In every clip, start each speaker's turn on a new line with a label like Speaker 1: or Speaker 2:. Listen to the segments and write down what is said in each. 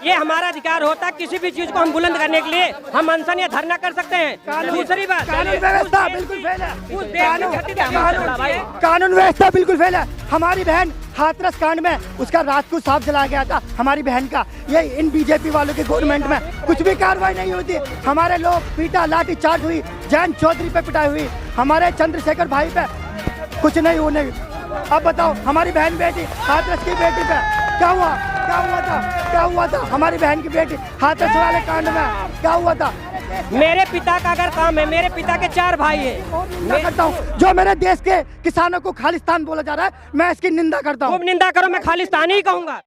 Speaker 1: ये हमारा अधिकार होता है। किसी भी चीज को हम बुलंद करने के लिए हम अनशन या धरना कर सकते हैं। दूसरी बात,
Speaker 2: कानून व्यवस्था बिल्कुल फेल है।
Speaker 1: कानून
Speaker 2: व्यवस्था बिल्कुल फेल है। हमारी बहन हाथरस कांड में उसका राजपूत साहब जला गया था, हमारी बहन का। ये इन बीजेपी वालों के गवर्नमेंट में कुछ भी कार्रवाई नहीं होती। हमारे लोग पीटा, लाठी चार्ज हुई, जैन चौधरी पे पिटाई हुई, हमारे चंद्रशेखर भाई पे कुछ नहीं होने। अब बताओ हमारी बहन बेटी हाथरस की बेटी पे क्या हुआ था? हमारी बहन की बेटी हाथरस वाले कांड में क्या हुआ था?
Speaker 1: मेरे पिता का अगर काम है, मेरे पिता के 4 भाई हैं।
Speaker 2: मैं करता हूँ जो मेरे देश के किसानों को खालिस्तान बोला जा रहा है, मैं इसकी निंदा करता हूँ।
Speaker 1: खूब निंदा करो, मैं खालिस्तानी ही कहूँगा।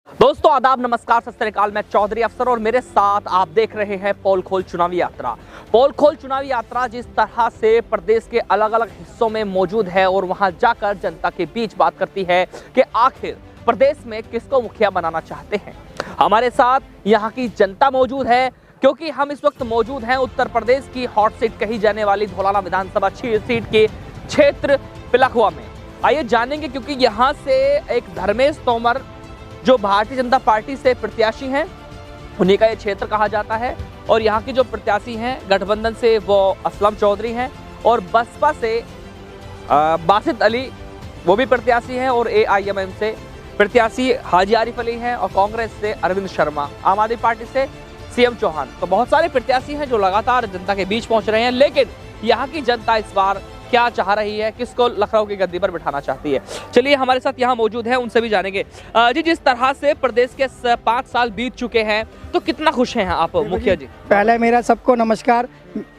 Speaker 3: दोस्तों आदाब, नमस्कार, सत श्री अकाल। मैं चौधरी अफसर और मेरे साथ आप देख रहे हैं पोल खोल चुनावी यात्रा। पोल खोल चुनावी यात्रा जिस तरह से प्रदेश के अलग अलग हिस्सों में मौजूद है और वहां जाकर जनता के बीच बात करती है कि आखिर प्रदेश में किसको मुखिया बनाना चाहते हैं। हमारे साथ यहाँ की जनता मौजूद है, क्योंकि हम इस वक्त मौजूद हैं उत्तर प्रदेश की हॉट सीट कही जाने वाली धौलाना विधानसभा सीट के क्षेत्र पिलखुआ में। आइए जानेंगे, क्योंकि यहाँ से एक धर्मेश तोमर जो भारतीय जनता पार्टी से प्रत्याशी हैं, उन्हीं का ये क्षेत्र कहा जाता है। और यहाँ की जो प्रत्याशी हैं गठबंधन से वो असलम चौधरी हैं, और बसपा से बासित अली वो भी प्रत्याशी हैं, और AIMM से प्रत्याशी हाजी आरिफ अली हैं, और कांग्रेस से अरविंद शर्मा, आम आदमी पार्टी से CM चौहान। तो बहुत सारे प्रत्याशी हैं जो लगातार जनता के बीच पहुंच रहे हैं। लेकिन यहाँ की जनता इस बार क्या चाह रही है, किसको लखनऊ की गद्दी पर बिठाना चाहती है, चलिए हमारे साथ यहाँ मौजूद है, उनसे भी जानेंगे। जी, जिस तरह से प्रदेश के 5 साल बीत चुके हैं, तो कितना खुश हैं आप मुखिया जी?
Speaker 2: पहले मेरा सबको नमस्कार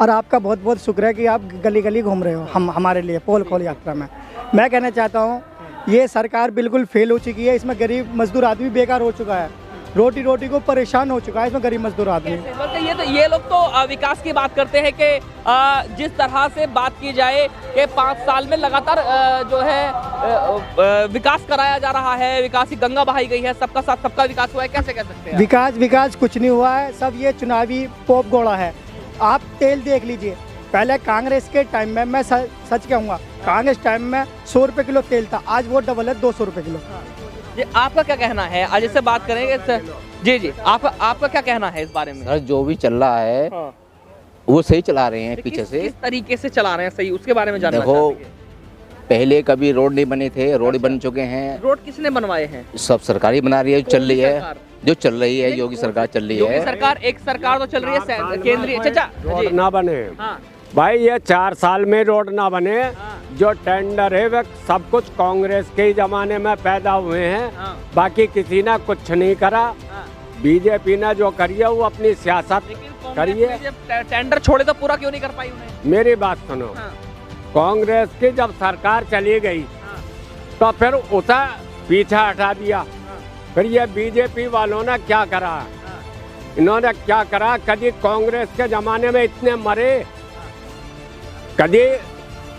Speaker 2: और आपका बहुत बहुत शुक्र है कि आप गली गली घूम रहे हो हमारे लिए पोल खोल यात्रा में। मैं कहना चाहता हूँ ये सरकार बिल्कुल फेल हो चुकी है। इसमें गरीब मजदूर आदमी बेकार हो चुका है, रोटी रोटी को परेशान हो चुका है इसमें गरीब मजदूर आदमी।
Speaker 3: ये लोग तो विकास की बात करते हैं कि जिस तरह से बात की जाए कि 5 साल में लगातार जो है विकास कराया जा रहा है, विकास की गंगा बहाई गई है, सबका साथ सबका विकास हुआ है, कैसे कह सकते हैं?
Speaker 2: विकास कुछ नहीं हुआ है, सब ये चुनावी पोप गोड़ा है। आप तेल देख लीजिए, पहले कांग्रेस के टाइम में, मैं सच कहूँगा, कांग्रेस टाइम में 100 रुपये किलो तेल था, आज वो डबल है 200 रुपये किलो।
Speaker 3: जी, आपका क्या कहना है? आज इससे बात करेंगे जी आपका क्या कहना है इस बारे में?
Speaker 4: सर जो भी चल रहा है वो सही चला रहे हैं पीछे से।
Speaker 3: किस तरीके से चला रहे हैं सही, उसके बारे में जानना
Speaker 4: देखो, पहले कभी रोड नहीं बने थे, रोड बन चुके हैं।
Speaker 3: रोड किसने बनवाए हैं?
Speaker 4: सब सरकारी बना रही है, चल रही है, जो चल रही है योगी सरकार चल रही है।
Speaker 3: एक सरकार तो चल रही है केंद्रीय।
Speaker 5: रोड ना बने भाई, ये 4 साल में रोड ना बने। जो टेंडर है वह सब कुछ कांग्रेस के ही जमाने में पैदा हुए हैं, बाकी किसी ने कुछ नहीं करा। बीजेपी ने जो करी है वो अपनी सियासत करी है।
Speaker 3: टेंडर छोड़े तो पूरा क्यों नहीं कर पाई उन्हें?
Speaker 5: मेरी बात सुनो, कांग्रेस की जब सरकार चली गई तो फिर उसे पीछे हटा दिया। फिर ये बीजेपी वालों ने क्या करा, इन्होंने क्या करा? कभी कांग्रेस के जमाने में इतने मरे, कभी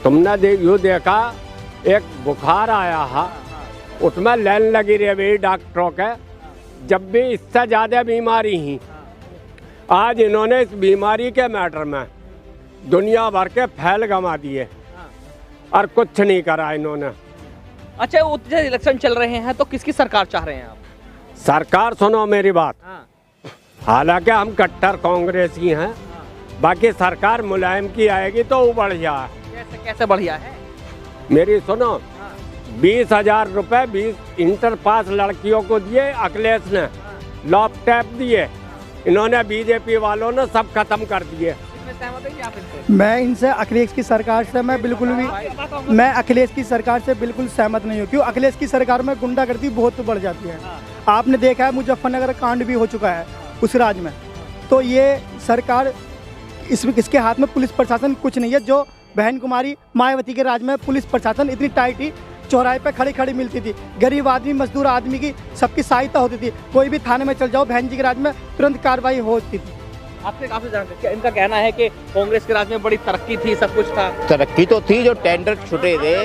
Speaker 5: तुमने यूँ देखा एक बुखार आया है, उसमें लाइन लगी रही डॉक्टरों के, जब भी इससे ज़्यादा बीमारी ही। आज इन्होंने इस बीमारी के मैटर में दुनिया भर के फैल गंवा दिए और कुछ नहीं करा इन्होंने।
Speaker 3: अच्छा, उत्तर इलेक्शन चल रहे हैं तो किसकी सरकार चाह रहे हैं आप?
Speaker 5: सरकार सुनो मेरी बात, हालांकि हम कट्टर कांग्रेसी हैं, बाकी सरकार मुलायम की आएगी तो वो बढ़िया है।
Speaker 3: कैसे बढ़िया है?
Speaker 5: मेरी सुनो, 20,000 रुपए 20 इंटर पास लड़कियों को दिए अखिलेश ने, लैपटॉप दिए, इन्होंने बीजेपी वालों ने सब खत्म कर दिए।
Speaker 2: मैं इनसे अखिलेश की सरकार से मैं अखिलेश की सरकार से बिल्कुल सहमत नहीं हूँ। क्यों? अखिलेश की सरकार में गुंडागर्दी बहुत बढ़ जाती है। आपने देखा है मुजफ्फरनगर कांड भी हो चुका है उस राज्य में। तो ये सरकार इसके हाथ में पुलिस प्रशासन कुछ नहीं है। जो बहन कुमारी मायावती के राज में पुलिस प्रशासन इतनी टाइट ही, चौराहे पे खड़ी मिलती थी, गरीब आदमी मजदूर आदमी की सबकी सहायता होती थी। कोई भी थाने में चल जाओ, बहन जी के राज में तुरंत कार्रवाई होती थी।
Speaker 3: आपसे काफी जानते हैं, इनका कहना है कि कांग्रेस के राज में बड़ी तरक्की थी, सब कुछ था।
Speaker 4: तरक्की तो थी, जो टेंडर छूटे थे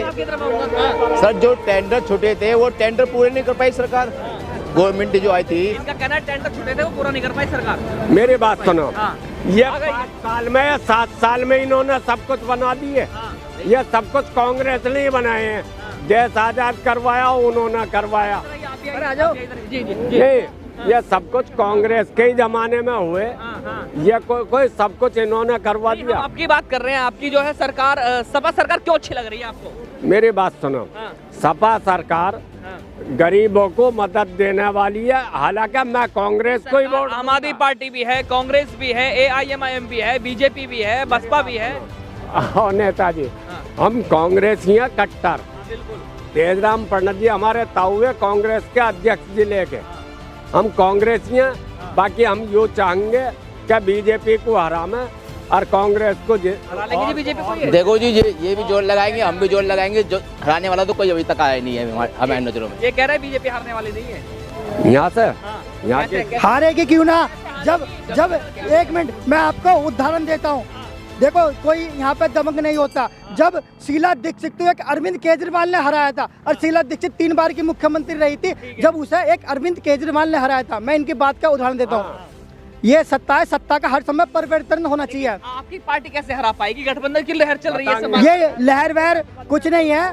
Speaker 4: सर, जो टेंडर छूटे थे वो टेंडर पूरे नहीं कर पाई सरकार, गवर्नमेंट जो आई थी।
Speaker 3: इनका कहना है टेंडर छूटे थे वो पूरा नहीं कर पाई सरकार।
Speaker 5: मेरी बात सुनो, ये 5 साल में या 7 साल में इन्होंने सब कुछ बना दिए। ये सब कुछ कांग्रेस ने ही बनाए हैं। देश आजाद करवाया उन्होंने करवाया। ये सब कुछ कांग्रेस के ही जमाने में हुए। ये कोई सब कुछ इन्होंने करवा
Speaker 3: हम
Speaker 5: दिया।
Speaker 3: आपकी बात कर रहे हैं, आपकी जो है सरकार, सपा सरकार क्यों अच्छी लग रही है आपको?
Speaker 5: मेरी बात सुनो, सपा सरकार गरीबों को मदद देने वाली है। हालांकि मैं कांग्रेस को ही वोट,
Speaker 3: आम आदमी पार्टी भी है, कांग्रेस भी है, AIMIM भी है, बीजेपी भी है, बसपा भी है।
Speaker 5: और नेताजी हम कांग्रेसी हैं कट्टर। तेजराम पंडित जी हमारे ताऊ है कांग्रेस के अध्यक्ष जी लेके, हम कांग्रेसी हैं। बाकी हम यूँ चाहेंगे कि बीजेपी को हराएं और कांग्रेस को
Speaker 3: बीजेपी को।
Speaker 4: देखो जी, ये भी जोर लगाएंगे, हम भी जोर लगाएंगे। जो हराने वाला तो कोई अभी तक आया नहीं है हमारे नजरों में।
Speaker 3: ये कह रहे हैं बीजेपी हारने वाली नहीं है
Speaker 5: यहाँ से, यहाँ के
Speaker 2: हारेगी क्यों ना। जब एक मिनट मैं आपको उदाहरण देता हूँ। देखो कोई यहाँ पे दबंग नहीं होता। जब शीला दीक्षित को एक अरविंद केजरीवाल ने हराया था, और शीला दीक्षित 3 बार की मुख्यमंत्री रही थी, जब उसे एक अरविंद केजरीवाल ने हराया था। मैं इनकी बात का उदाहरण देता हूँ। ये सत्ता है, सत्ता का हर समय परिवर्तन होना चाहिए।
Speaker 3: आपकी पार्टी कैसे हरा पाएगी? गठबंधन की लहर चल रही है।
Speaker 2: ये लहर वहर कुछ नहीं है,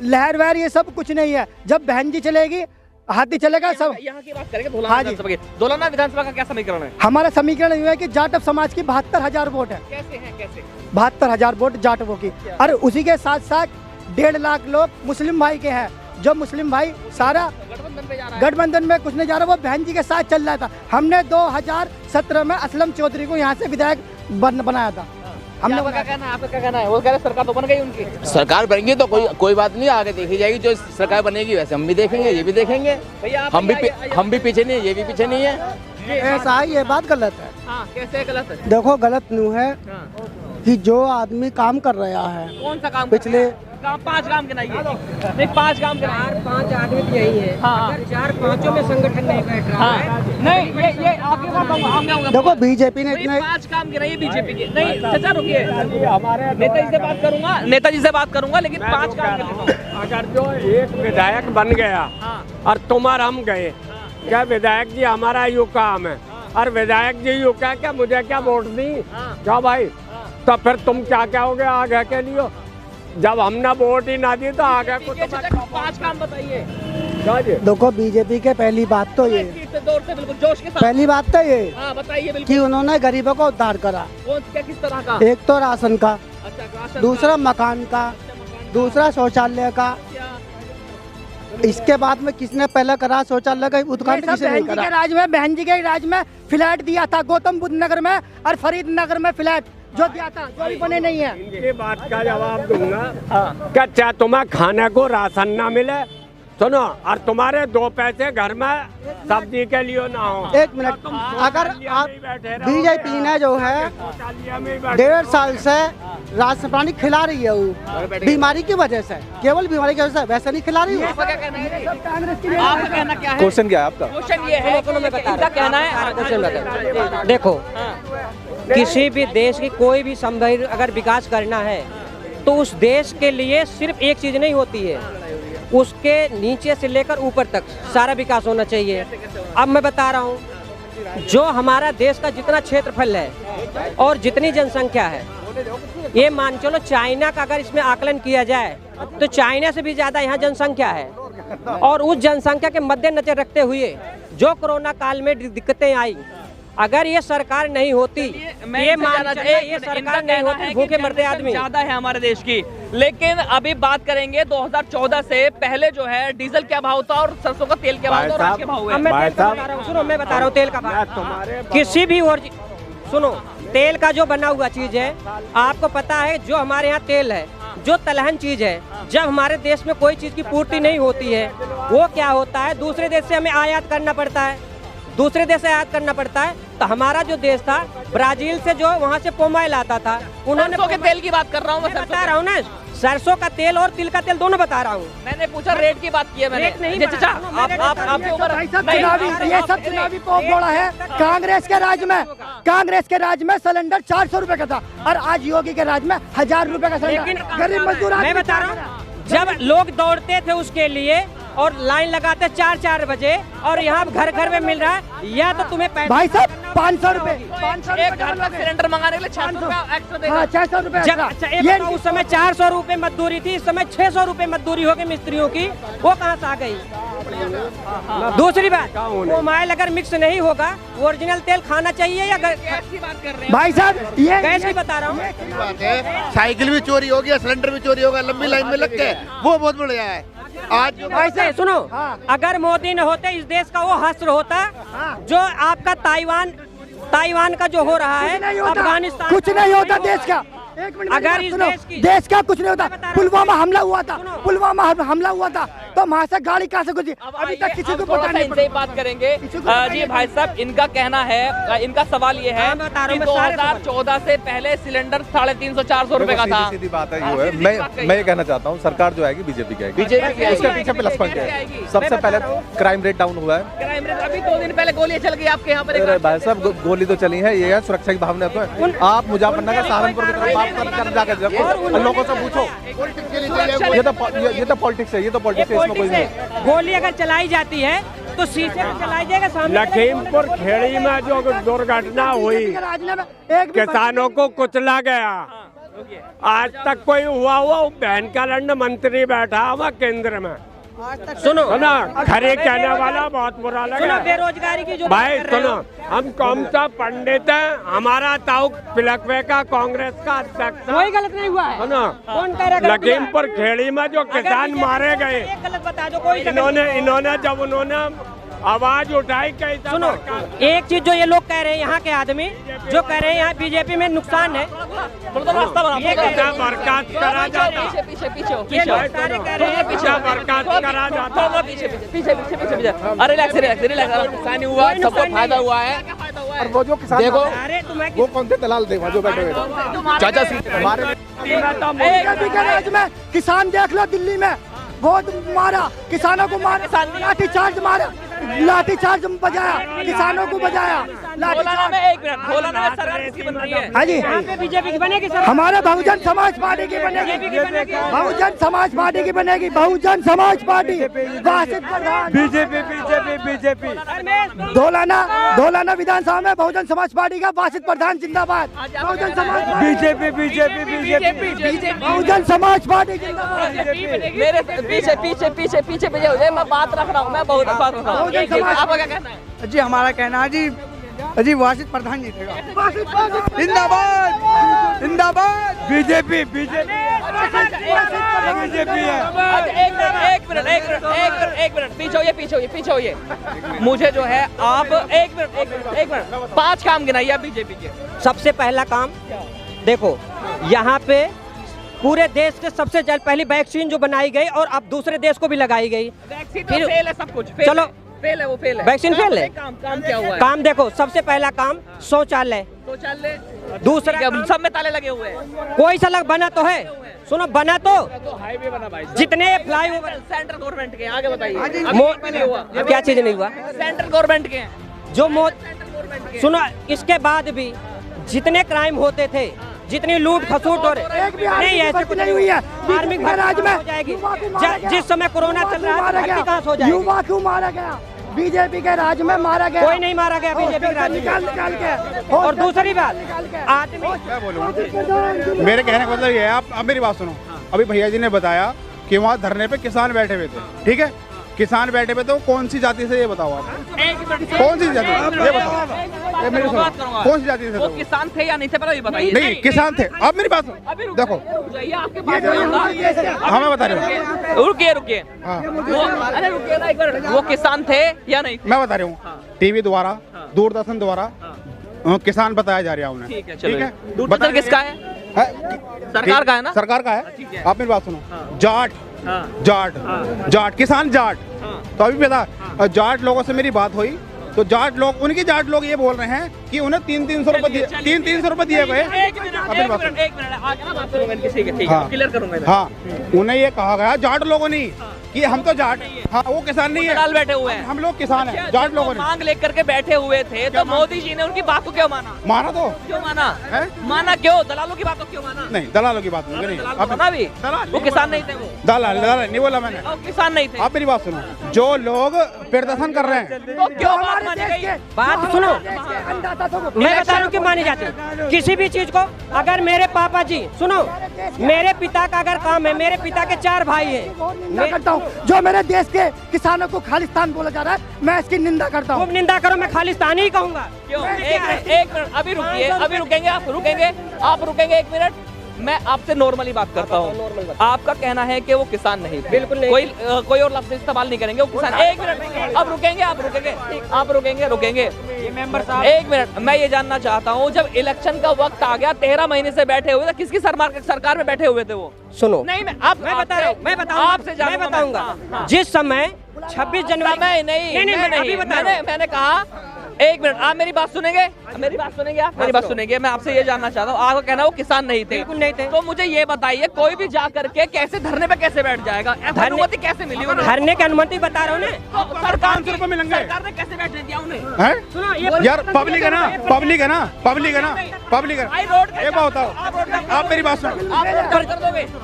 Speaker 2: लहर वहर ये सब कुछ नहीं है। जब बहन जी चलेगी हाथी चलेगा सब।
Speaker 3: यहाँ की बात करेंगे
Speaker 2: हाँ जी।
Speaker 3: धोलाना विधानसभा का क्या समीकरण है?
Speaker 2: हमारा समीकरण ये है कि जाटव समाज की 72,000 वोट है।
Speaker 3: कैसे है, कैसे?
Speaker 2: 72,000 वोट जाटवों की, और उसी के साथ साथ 1.5 लाख लोग मुस्लिम भाई के हैं। जो मुस्लिम भाई सारा
Speaker 3: गठबंधन पे जा रहा है।
Speaker 2: गठबंधन में कुछ नहीं जा रहा, वो बहन जी के साथ चल रहा था। हमने 2017 में असलम चौधरी को यहाँ से विधायक बनाया था। हमने
Speaker 3: आपका क्या कहना है? आपका क्या कहना है? वो कह रहे सरकार तो बन गई उनकी।
Speaker 4: सरकार बनेगी तो कोई बात नहीं, आगे देखी जाएगी। जो सरकार बनेगी वैसे हम भी देखेंगे, ये भी देखेंगे।
Speaker 3: भैया
Speaker 4: हम भी पीछे नहीं है, ये भी पीछे नहीं है।
Speaker 2: ऐसा है, ये बात गलत है।
Speaker 3: हाँ, कैसे गलत है?
Speaker 2: देखो गलत न्यू है कि जो आदमी काम कर रहा है
Speaker 3: कौन सा काम?
Speaker 2: पिछले
Speaker 3: 5 काम गिनाइए। नहीं, 5 काम गिनाइए।
Speaker 1: 5 आदमी तो यही है।
Speaker 3: हाँ।
Speaker 1: अगर 4-5 में संगठन नहीं बैठ रहा है।
Speaker 3: हाँ। नहीं, ये आपकी बात हम क्या
Speaker 2: देखो बीजेपी ने इतने
Speaker 3: 5 काम गिनाइए बीजेपी के। नहीं चाचा रुकिए, नेताजी से बात करूंगा, नेताजी से बात करूंगा, लेकिन 5 काम गिनाइए।
Speaker 5: अगर जो एक विधायक बन गया और तुम और हम गए, क्या विधायक जी हमारा यू काम है, और विधायक जी यू क्या क्या मुझे क्या वोट दी, क्या भाई? तो फिर तुम क्या कहोगे आगे के लिए? जब हमने वोट ही ना दी तो आगे को
Speaker 3: 5 काम बताइए।
Speaker 2: देखो बीजेपी के पहली बात तो ये,
Speaker 3: दौर से बिल्कुल जोश के साथ।
Speaker 2: पहली बात तो ये
Speaker 3: बताइए बिल्कुल
Speaker 2: कि उन्होंने गरीबों को उद्धार करा।
Speaker 3: कौन क्या, किस तरह का?
Speaker 2: एक तो राशन का,
Speaker 3: अच्छा, राशन
Speaker 2: दूसरा मकान का, दूसरा शौचालय का। इसके बाद में किसने पहले करा शौचालय का उद्घाटन? किसने नहीं करा? राज में बहन जी के राज में फ्लैट दिया था, गौतम बुद्ध नगर में और फरीद नगर में फ्लैट जो दिया था, जो भी बने नहीं है।
Speaker 5: इनकी बात का जवाब दूंगा। क्या चाहे तुम्हें खाने को राशन ना मिले, सुनो, और तुम्हारे 2 पैसे घर में सब्जी के लिए ना हो।
Speaker 2: 1 मिनट, अगर आप बीजेपी ने जो है 1.5 साल से राशन पानी खिला रही है, वो बीमारी की वजह से, केवल बीमारी की वजह से, वैसे नहीं खिला रही है।
Speaker 3: आपका क्या कहना है? आपका कहना क्या है?
Speaker 6: क्वेश्चन क्या है आपका?
Speaker 3: क्वेश्चन ये है, इनका कहना है।
Speaker 1: देखो, किसी भी देश की कोई भी समुदाय अगर विकास करना है तो उस देश के लिए सिर्फ एक चीज नहीं होती है, उसके नीचे से लेकर ऊपर तक सारा विकास होना चाहिए। अब मैं बता रहा हूँ, जो हमारा देश का जितना क्षेत्रफल है और जितनी जनसंख्या है, ये मान चलो चाइना का अगर इसमें आकलन किया जाए तो चाइना से भी ज़्यादा यहाँ जनसंख्या है। और उस जनसंख्या के मद्देनजर रखते हुए जो कोरोना काल में दिक्कतें आई, अगर ये सरकार नहीं होती, ये सरकार नहीं होती, भूखे मरते आदमी
Speaker 3: ज्यादा है हमारे देश की। लेकिन अभी बात करेंगे 2014 से पहले जो है डीजल क्या भाव था और सरसों का तेल क्या भाव था और आज के भाव है।
Speaker 1: मैं तेल का बता रहा हूँ, सुनो, मैं बता रहा हूँ तेल का भाव। किसी भी और सुनो, तेल का जो बना हुआ चीज है, आपको पता है जो हमारे यहाँ तेल है, जो तलहन चीज है, जब हमारे देश में कोई चीज की पूर्ति नहीं होती है, वो क्या होता है, दूसरे देश से हमें आयात करना पड़ता है, दूसरे देश से आयात करना पड़ता है। तो हमारा जो देश था, ब्राजील से जो वहाँ से पोमाइल आता था, उन्होंने
Speaker 3: सरसों के तेल की बात कर रहा हूँ, मैं
Speaker 1: बता रहा हूँ ना, सरसों का तेल और तिल का तेल दोनों बता रहा हूँ।
Speaker 3: मैंने पूछा रेट की बात की है मैंने।
Speaker 1: रेट नहीं,
Speaker 3: चाचा आपके ऊपर
Speaker 2: ये सब चुनावी पोगोड़ा है। कांग्रेस के राज में सिलेंडर 400 रुपए का था, और आज योगी के राज में 1000 रुपए का सिलेंडर। गरीब मजदूर
Speaker 1: मैं बता रहा हूँ, जब लोग दौड़ते थे उसके लिए और लाइन लगाते 4-4 बजे, और यहाँ घर घर में मिल रहा है, या तो तुम्हें पैसा
Speaker 2: भाई साहब 500 रुपए,
Speaker 3: एक घर का सिलेंडर मंगाने के लिए 600 रुपया एक्स्ट्रा देगा।
Speaker 2: 600 रुपए।
Speaker 1: जब अच्छा उस समय 400 रुपए मजदूरी थी, इस समय 600 रुपए मजदूरी हो गई मिस्त्रियों की, वो कहाँ से आ गई? दूसरी बात, ऑयल अगर मिक्स नहीं होगा, ओरिजिनल तेल खाना चाहिए या गैस की बात कर रहे हैं
Speaker 2: भाई साहब ये
Speaker 1: गैस की बता रहा हूँ।
Speaker 4: बात है, साइकिल भी चोरी हो गया, सिलेंडर भी चोरी होगा, लंबी लाइन में लग के, वो बहुत बढ़िया है। आज जो
Speaker 1: वैसे सुनो, अगर मोदी न होते इस देश का वो हश्र होता जो आपका ताइवान का जो हो रहा है, अफगानिस्तान
Speaker 2: कुछ नहीं होता देश का। एक मिनट
Speaker 1: अगर इस
Speaker 2: सुनो,
Speaker 1: देश की
Speaker 2: देश का कुछ नहीं होता। पुलवामा हमला हुआ था, पुलवामा हमला हुआ था तो वहाँ से गाड़ी कहाँ से गुजरी अभी तक किसी को पता नहीं।
Speaker 3: इनसे ही बात करेंगे। जी भाई साहब, इनका कहना है, इनका सवाल ये है कि 2014 से पहले सिलेंडर 350-400 रुपए का था।
Speaker 6: सीधी बात है, ये है मैं ये कहना चाहता हूँ, सरकार जो आएगी बीजेपी की आएगी। उसके पीछे प्लस पॉइंट है, सबसे पहले क्राइम रेट डाउन हुआ है।
Speaker 3: क्राइम रेट अभी 2 दिन पहले गोलियां चल गई आपके यहाँ पर।
Speaker 6: अरे भाई साहब, गोली तो चली है, ये है सुरक्षा की भावना। तो आप मुजफ्फरनगर सहारनपुर की तरफ बात कर जाकर लोगों से पूछो, ये तो पॉलिटिक्स है, ये तो पॉलिटिक्स है, इसमें कोई नहीं।
Speaker 1: गोली अगर चलाई जाती है तो शीशे में चलाई जाएगा सामने।
Speaker 5: लखीमपुर खेड़ी में जो दुर्घटना हुई, किसानों को कुचला गया, आज तक कोई हुआ बहन का लंड मंत्री बैठा हुआ केंद्र में।
Speaker 1: सुनो
Speaker 5: ना, खरे कहने वाला बहुत बुरा लगा।
Speaker 1: बेरोजगारी की जो
Speaker 5: भाई सुनो, हम कौन सा पंडित है, हमारा ताऊ पिलकवे का कांग्रेस का अध्यक्ष
Speaker 1: कोई गलत नहीं हुआ है
Speaker 5: ना।
Speaker 1: कौन कह रहा है?
Speaker 5: लखीमपुर खेड़ी में जो किसान मारे गए,
Speaker 1: गलत बता दो। कोई
Speaker 5: इन्होंने जब उन्होंने आवाज उठाई, कैसा
Speaker 1: सुनो, एक चीज जो ये लोग कह रहे हैं, यहाँ के आदमी जो कह रहे हैं यहाँ बीजेपी में नुकसान है, ये
Speaker 5: बर्खास्त करा जाता,
Speaker 1: ये लोग सारे कह रहे हैं
Speaker 5: बर्खास्त करा जाता।
Speaker 3: अरे रिलैक्स हुआ, सबको फायदा हुआ है।
Speaker 6: और वो जो किसान
Speaker 3: देखो,
Speaker 1: अरे तुम्हें
Speaker 6: वो कौन थे दलाल थे जो बैठे हुए
Speaker 3: चाचा
Speaker 6: हमारे
Speaker 2: बीजेपी के राज में किसान देख लो, दिल्ली में बहुत मारा, किसानों को मारा, लाठीचार्ज मारा, लाठीचार्ज बजाया, किसानों को बजाया,
Speaker 3: भोलाना में 1 मिनट, भोलाना में सरकार किसकी बन रही है?
Speaker 2: हाँ जी,
Speaker 1: यहाँ पे बीजेपी की बनेगी सर।
Speaker 2: हमारे बहुजन समाज पार्टी की बनेगी, बहुजन समाज पार्टी की बनेगी, बहुजन समाज पार्टी, वासित प्रधान,
Speaker 5: बीजेपी
Speaker 2: धोलाना विधानसभा में बहुजन समाज पार्टी का वासित प्रधान जिंदाबाद, बहुजन समाज
Speaker 5: बीजेपी
Speaker 2: बहुजन समाज पार्टी जिंदाबाद।
Speaker 3: मेरे पीछे हो जाए, मैं बात रख रहा हूँ, मैं बहुत बात रख रहा हूँ। आपका क्या कहना है?
Speaker 2: जी हमारा कहना है जी वासित प्रधान जीतेगा। जिंदाबाद जिंदाबाद
Speaker 5: बीजेपी
Speaker 3: एक मिनट पीछे होइए। मुझे जो है आप एक मिनट 5 काम गिनाइए आप बीजेपी के।
Speaker 1: सबसे पहला काम देखो, यहाँ पे पूरे देश के सबसे पहली वैक्सीन जो बनाई गई और अब दूसरे देश को भी लगाई गई।
Speaker 3: वैक्सीन तो फेल है, सब कुछ
Speaker 1: चलो
Speaker 3: फेल है, वो फेल है।
Speaker 1: वैक्सीन फेल है।
Speaker 3: काम क्या हुआ है?
Speaker 1: काम देखो, सबसे पहला काम शौचालय, दूसरा
Speaker 3: सब में ताले लगे हुए हैं।
Speaker 1: कोई सा बना तो है, सुनो बना तो
Speaker 3: हाईवे बना भाई,
Speaker 1: जितने फ्लाईओवर
Speaker 3: सेंट्रल गवर्नमेंट के, आगे बताइए।
Speaker 1: नहीं हुआ, क्या चीज नहीं हुआ?
Speaker 3: सेंट्रल गवर्नमेंट के हैं
Speaker 1: जो सुनो, इसके बाद भी जितने क्राइम होते थे, जितनी लूट खसूट और नहीं, ऐसे कुछ नहीं हुई है। धार्मिक राज में हो जाएगी। जिस समय कोरोना चल रहा है, कहाँ हो जाएगी?
Speaker 2: युवा क्यों मारा गया? बीजेपी के राज में मारा गया।
Speaker 1: कोई नहीं मारा गया बीजेपी के राज में।
Speaker 2: निकाल के।
Speaker 1: और दूसरी बात, आदमी
Speaker 7: मेरे कहने का मतलब ये है, आप मेरी बात सुनो। अभी भैया जी ने बताया कि वहाँ धरने पे किसान बैठे हुए थे, ठीक है? किसान बैठे हुए, तो कौन सी जाति से, ये बताओ आप? कौन सी जाति, ये बताओ, ये मेरी सुनो, कौन सी जाति से?
Speaker 3: वो किसान थे या नहीं थे, पता ये बताइए।
Speaker 7: नहीं, किसान थे। अब मेरी बात सुनो, देखो
Speaker 3: आपके पास
Speaker 7: हाँ मैं बता रहा हूँ,
Speaker 3: रुकिए
Speaker 7: हाँ
Speaker 3: अरे रुकिए ना एक मिनट, वो किसान थे या नहीं?
Speaker 7: मैं बता रहा हूँ, टीवी द्वारा, दूरदर्शन द्वारा किसान बताया जा रहा है उन्हें।
Speaker 3: ठीक है, दूरदर्शन किसका है? सरकार का है ना?
Speaker 7: सरकार का है। आप मेरी बात सुनो, जाट किसान जाट, तो अभी पता जाट लोगों से मेरी बात हुई तो जाट लोग, उनकी जाट लोग ये बोल रहे हैं कि उन्हें 300 रुपए दिए, 300 रुपए दिए गए।
Speaker 3: एक मिनट आगे ना बात करूंगा इनकी, ठीक है, क्लियर करूंगा।
Speaker 7: हाँ, उन्हें ये कहा गया जाट लोगों ने कि हम तो जाट, हाँ वो किसान नहीं है,
Speaker 3: दलाल बैठे हुए हैं,
Speaker 7: हम लोग किसान हैं। जाट लोगों ने
Speaker 3: मांग लेकर के बैठे हुए थे, तो मोदी जी ने उनकी बात को क्यों माना?
Speaker 7: माना, तो
Speaker 3: क्यों माना
Speaker 7: है?
Speaker 3: माना क्यों? दलालों की बात को क्यों माना?
Speaker 7: नहीं, दलालों की बात नहीं,
Speaker 3: दलाल भी वो किसान नहीं थे, वो
Speaker 7: दलाल नहीं बोला मैंने।
Speaker 3: किसान नहीं थे।
Speaker 7: आप मेरी बात सुनो, जो लोग प्रदर्शन कर रहे हैं,
Speaker 3: तो क्यों बात मानी गई?
Speaker 1: बात सुनो, मैं बता रहा हूँ क्यों मानी जाती है। किसी भी चीज को अगर मेरे पापा जी सुनो, मेरे पिता का अगर काम है, मेरे पिता के 4 भाई हैं,
Speaker 2: निंदा करता हूँ। जो मेरे देश के किसानों को खालिस्तान बोला जा रहा है, मैं इसकी निंदा करता हूँ।
Speaker 1: खूब निंदा करो, मैं खालिस्तानी ही कहूँगा।
Speaker 3: क्यों? एक मिनट अभी रुकिए, अभी रुकेंगे आप रुकेंगे 1 मिनट। मैं आपसे नॉर्मली बात करता हूँ। आपका कहना है कि वो किसान नहीं थे।
Speaker 1: बिल्कुल नहीं।
Speaker 3: कोई और लफ्ज़ इस्तेमाल नहीं करेंगे, वो किसान। 1 मिनट अब रुकेंगे।
Speaker 1: ये मेंबर साहब
Speaker 3: 1 मिनट, मैं ये जानना चाहता हूँ, जब इलेक्शन का वक्त आ गया, 13 महीने से बैठे हुए थे, किसकी सरकार में बैठे हुए थे वो?
Speaker 1: सुनो,
Speaker 3: नहीं मैं
Speaker 1: बताऊंगा। जिस समय 26 जनवरी मैंने कहा 1 मिनट, आप मेरी बात सुनेंगे? मैं आपसे ये जानना चाहता हूँ, आपका कहना वो किसान नहीं थे? बिल्कुल नहीं थे।
Speaker 3: तो मुझे ये बताइए, कोई भी जा करके कैसे धरने पे कैसे बैठ जाएगा? अनुमति कैसे मिली उन्हें?
Speaker 1: धरने की अनुमति बता रहा हूँ ना।
Speaker 3: तो सरकार ने कैसे बैठने दिया उन्हें?
Speaker 7: हैं?
Speaker 1: सुनो, ये
Speaker 7: यार पब्लिक है ना। एक बात बताओ, आप मेरी बात सुनो।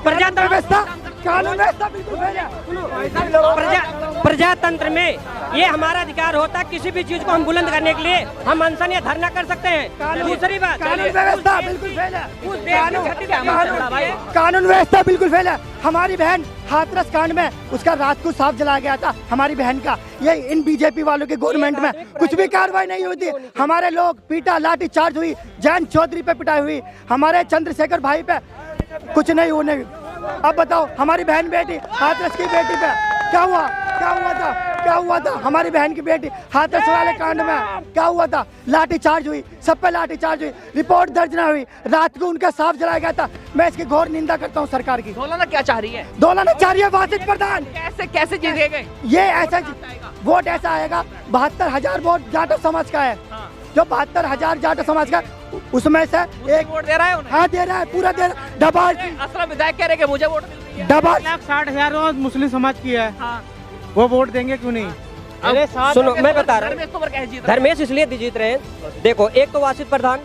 Speaker 1: प्रजातंत्र
Speaker 2: व्यवस्था, कानून व्यवस्था बिल्कुल फेल है।
Speaker 1: प्रजातंत्र में ये हमारा अधिकार होता है, किसी भी चीज को हम बुलंद करने के लिए हम अनशन या धरना कर सकते हैं। दूसरी बात,
Speaker 2: कानून व्यवस्था बिल्कुल फेल है।
Speaker 1: उस देश में क्षति क्या भाई?
Speaker 2: कानून व्यवस्था बिल्कुल फेल है। हमारी बहन हाथरस कांड में उसका रात को सांप जलाया गया था, हमारी बहन का। ये इन बीजेपी वालों के गवर्नमेंट में कुछ भी कार्रवाई नहीं हुई थी। हमारे लोग पीटा, लाठी चार्ज हुई, जैन चौधरी पे पिटाई हुई, हमारे चंद्रशेखर भाई पे कुछ नहीं होने। अब बताओ, हमारी बहन बेटी हाथरस की बेटी पे क्या हुआ था? हमारी बहन की बेटी हाथरस वाले कांड में क्या हुआ था? लाठी चार्ज हुई, सब पे लाठी चार्ज हुई, रिपोर्ट दर्ज ना हुई, रात को उनका सांप जलाया गया था। मैं इसकी घोर निंदा करता हूँ सरकार की।
Speaker 3: दौलाना क्या चाह रही है?
Speaker 2: दौलाना चाह रही है वासित प्रधान।
Speaker 3: कैसे जीते गए?
Speaker 2: ये ऐसा वोट ऐसा आएगा, 72,000 वोट जाटव समाज का है। जो 72,000 जाटव समाज का, उसमें से एक
Speaker 3: वोट दे रहा है उन्हें?
Speaker 2: हाँ दे रहा है, पूरा दे रहा है। डबाल
Speaker 3: असला विधायक कह रहे कि मुझे वोट मिल रही है।
Speaker 2: डबाल
Speaker 8: 1,60,000 मुस्लिम समाज की है।
Speaker 3: हाँ।
Speaker 8: वो वोट देंगे क्यों नहीं?
Speaker 1: सुनो, मैं बता रहा हूँ, धर्मेश इसलिए जीत रहे हैं। देखो, एक तो वासित प्रधान,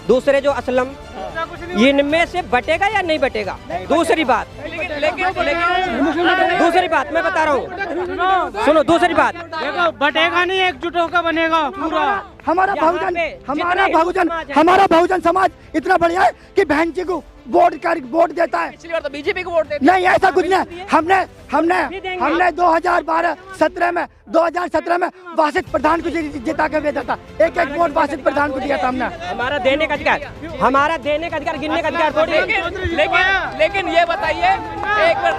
Speaker 1: दूसरे जो असलम, इनमें से बटेगा या नहीं बटेगा? दूसरी बात मैं बता रहा हूँ, सुनो दूसरी बात,
Speaker 8: देखो बटेगा नहीं, एकजुट होकर बनेगा पूरा।
Speaker 2: हमारा बहुजन समाज इतना बढ़िया है कि बहन जी को वोट देता है।
Speaker 3: पिछली बार तो बीजेपी को वोट देते
Speaker 2: नहीं, ऐसा कुछ नहीं। हमने 2017 में वासित प्रधान को जिता के भेजा था। एक वोट वासित प्रधान को दिया था हमने।
Speaker 1: हमारा देने का अधिकार, गिनने का अधिकार थोड़ी है।
Speaker 3: लेकिन ये बताइए, एक मिनट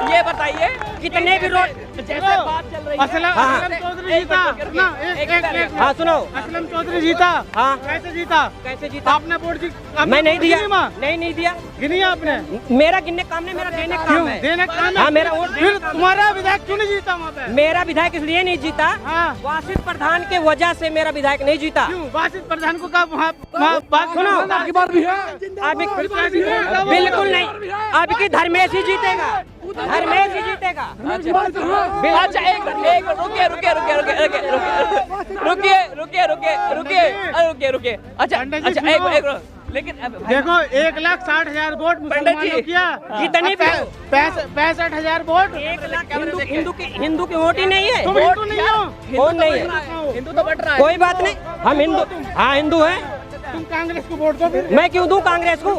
Speaker 3: ये बताइए, कितने भी रोड जैसे बात चल रही है।
Speaker 8: असलम चौधरी जीता ना,
Speaker 1: हाँ सुनो,
Speaker 8: असलम चौधरी जीता।
Speaker 1: हाँ
Speaker 8: कैसे जीता? आपने वोट
Speaker 1: मैं नहीं दिया, नहीं दिया।
Speaker 8: गिनी आपने?
Speaker 1: मेरा गिनने काम नहीं, मेरा देने का काम है।
Speaker 8: देने का काम है?
Speaker 1: हाँ, मेरा वोट।
Speaker 8: फिर तुम्हारा विधायक क्यों नहीं जीता वहाँ पे?
Speaker 1: मेरा विधायक इसलिए नहीं जीता, वासित प्रधान के वजह से मेरा विधायक नहीं जीता।
Speaker 8: क्यों? वासित प्रधान को कब वहाँ बात
Speaker 1: सुनो,
Speaker 8: आपकी बात भी है?
Speaker 1: बिल्कुल नहीं, अब की धर्मेश ही जीतेगा।
Speaker 3: अच्छा एक मिनट रुकिए। अच्छा एक लेकिन
Speaker 8: देखो 1,60,000 वोट मुसलमानों ने किया।
Speaker 1: कितने
Speaker 8: 65,000 वोट।
Speaker 1: 1 लाख हिंदू की वोट ही नहीं है।
Speaker 8: तुम हिंदू नहीं हो?
Speaker 1: कौन नहीं है?
Speaker 3: हिंदू तो बट रहा है।
Speaker 1: कोई बात नहीं, हम हिंदू, हाँ हिंदू हैं।
Speaker 8: तुम कांग्रेस को वोट दो फिर।
Speaker 1: मैं क्यों दूं कांग्रेस को?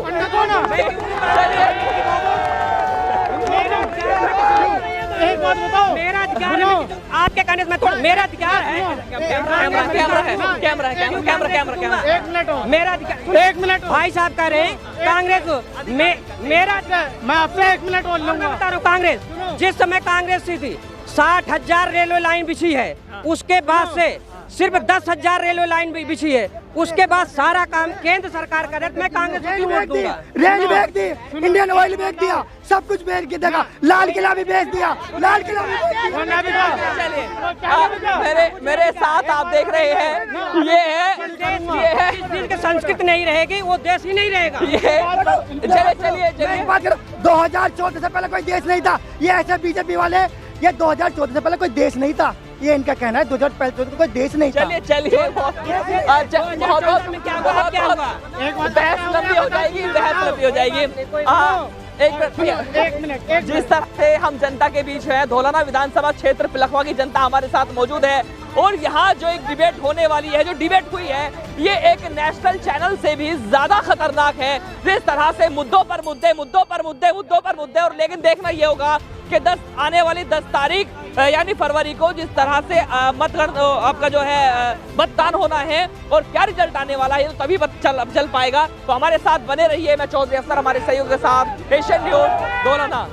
Speaker 8: एक बात बताओ,
Speaker 1: मेरा अधिकार है, आपके कहने से मैं थोड़ा, मेरा अधिकार है।
Speaker 3: कैमरा।
Speaker 8: एक मिनट हो,
Speaker 1: मेरा अधिकार,
Speaker 8: 1 मिनट।
Speaker 1: भाई साहब कह रहे हैं कांग्रेस मेरा,
Speaker 8: मैं आपसे 1 मिनट और लूंगा।
Speaker 1: बता रहा हूँ, कांग्रेस जिस समय कांग्रेस थी 60,000 रेलवे लाइन बिछी है, उसके बाद से सिर्फ 10,000 रेलवे लाइन भी बिछी है, उसके बाद सारा काम केंद्र सरकार कर रही है। मैं कांग्रेस को क्यों वोट दूंगा?
Speaker 2: रेल बेच दी, इंडियन ऑयल बेच दिया, सब कुछ बेच के देखा, लाल किला भी बेच दिया, लाल किला भी बेच
Speaker 3: दिया। मेरे साथ आप देख रहे हैं, ये है
Speaker 1: जिस दिन की संस्कृति नहीं रहेगी वो देश ही नहीं रहेगा।
Speaker 3: चलिए
Speaker 2: 2014 से पहले कोई देश नहीं था। ये ऐसे बीजेपी वाले, ये 2014 से पहले कोई देश नहीं था, ये इनका कहना है। 2014 कोई देश नहीं था।
Speaker 3: चलिए अच्छा, बहुत बहस लंबी हो जाएगी।
Speaker 8: एक मिनट
Speaker 3: जिस तरह से हम जनता के बीच है, धौलाना विधानसभा क्षेत्र पिलखवा की जनता हमारे साथ मौजूद है और यहाँ जो एक डिबेट होने वाली है, जो डिबेट हुई है, ये एक नेशनल चैनल से भी ज्यादा खतरनाक है। जिस तरह से मुद्दों पर मुद्दे और लेकिन देखना ये होगा कि आने वाली 10 तारीख यानी फरवरी को जिस तरह से आपका जो है मतदान होना है और क्या रिजल्ट आने वाला है, तो तभी चल पाएगा। तो हमारे साथ बने रहिए। मैं चौधरी अफसर हमारे सहयोग के साथ, एशियन न्यूज़, धौलाना।